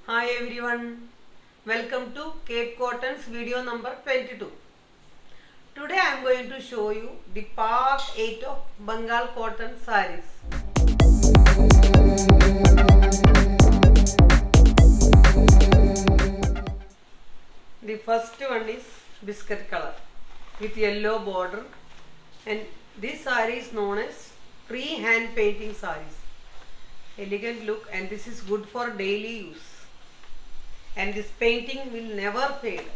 Hi everyone, welcome to Cape Cotton's video number 22. Today I am going to show you the part 8 of Bengal cotton sarees. The first one is biscuit color with yellow border, and this saree is known as pre-hand painting sarees. Elegant look, and this is good for daily use. And this painting will never fade.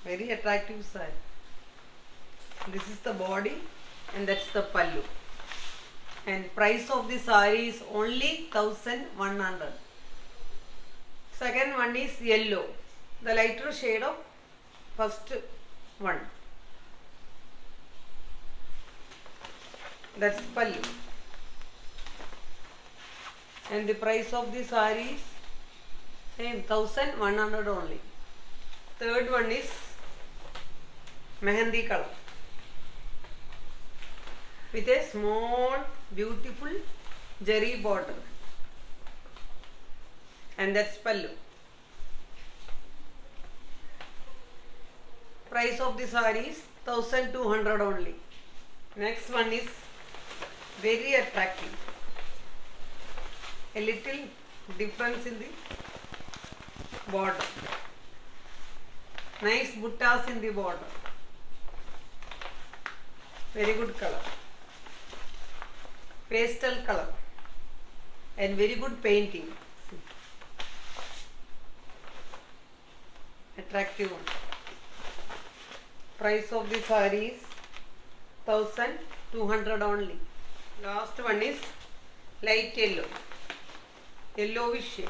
Very attractive saree. This is the body and that's the pallu. And price of the saree is only 1100. Second one is yellow, the lighter shade of first one. That's pallu. And the price of the saree is same 1100 only. Third one is mehendi color with a small beautiful zari border, and that's pallu. Price of the saree is 1200 only. Next one is very attractive. A little difference in the border. Nice buttas in the border. Very good color. Pastel color and very good painting. Attractive one. Price of the saree is 1200 only. Last one is light yellow, yellowish shade.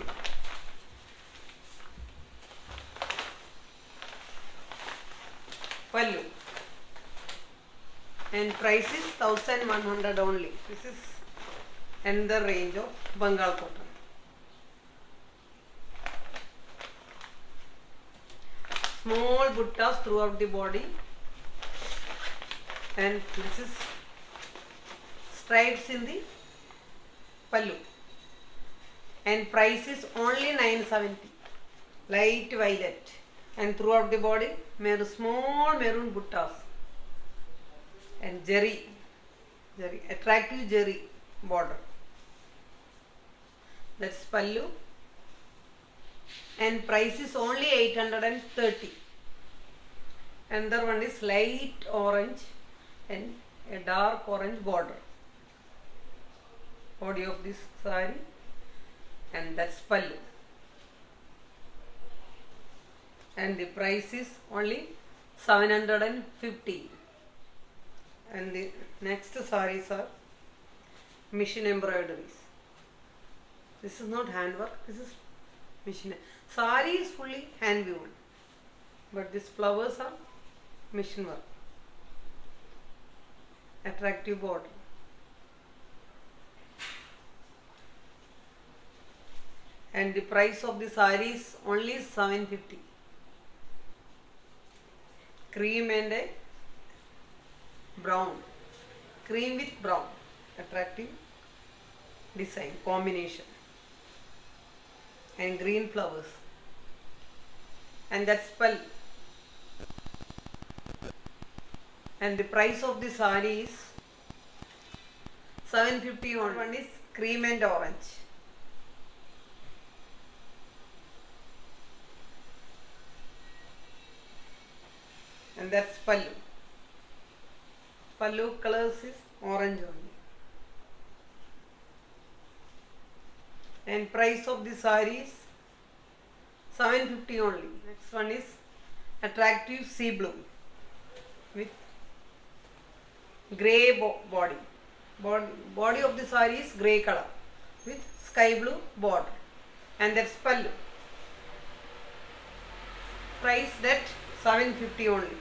Pallu, and price is 1100 only. This is another range of Bengal cotton. Small buttas throughout the body, and this is stripes in the pallu, and price is only 970. Light violet, and throughout the body small maroon buttas and zari, attractive zari border. That's pallu, and price is only 830. Another one is light orange and a dark orange border. Body of this saree, and that's pallu. And the price is only 750. And the next sarees are machine embroideries. This is not handwork, this is machine. Saree is fully hand woven, but these flowers are machine work. Attractive border. And the price of the saree is only 750. Cream and a brown, cream with brown, attractive design combination, and green flowers, and that's pallu. And the price of the saree is 750. One is cream and orange. And that's pallu. Pallu colors is orange only. And price of the saree is 750 only. Next one is attractive sea blue with grey body. Body of the saree is grey color with sky blue border, and that's pallu. Price that 750 only.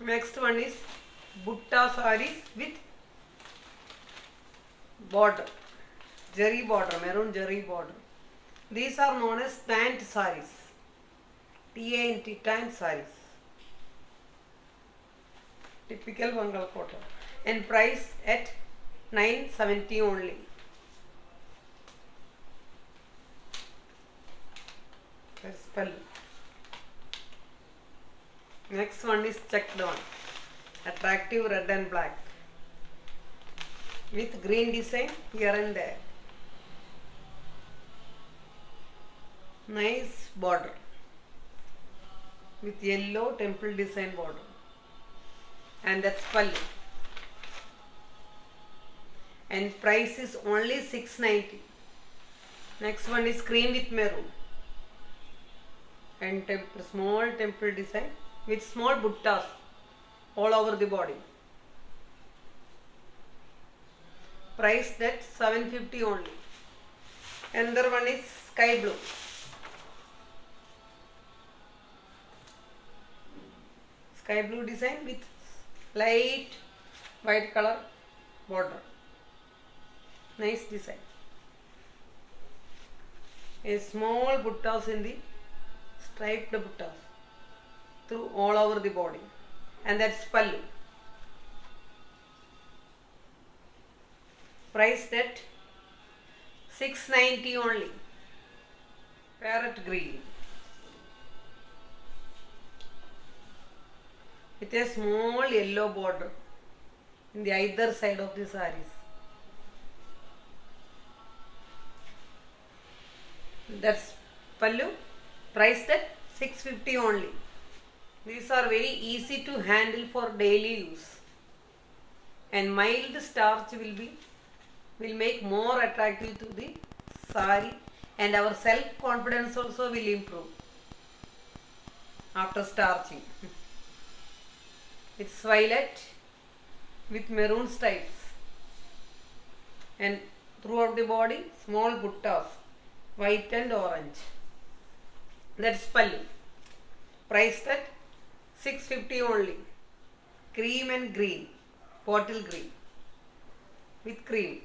Next one is butta sarees with border, zari border, maroon zari border. These are known as tant sarees. T-A-N-T, tant sarees. Typical Bengal cotton. And price at 970 only. pallu. Next one is checked one, attractive red and black with green design here and there. Nice border with yellow temple design border, and that's pallu. And price is only 690. Next one is cream with maroon and small temple design with small buttas all over the body. Price that 750 only. Another one is sky blue. Sky blue design with light white color border. Nice design. A small buttas in the striped buttas through all over the body, and that's pallu. Price at 690 only. Parrot green with a small yellow border in the either side of the sarees. That's pallu, priced at 650 only. These are very easy to handle for daily use, and mild starch will make more attractive to the saree, and our self confidence also will improve after starching. It's violet with maroon stripes, and throughout the body small buttas, white and orange. That's pallu. Priced at 650 only. Cream and green, bottle green with cream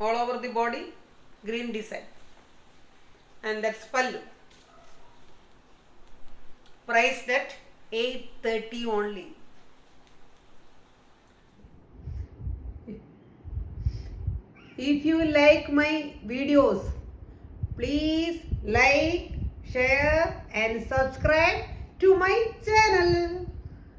all over the body, green design, and that's pallu. Priced at 830 only. If you like my videos, please like, share and subscribe to my channel.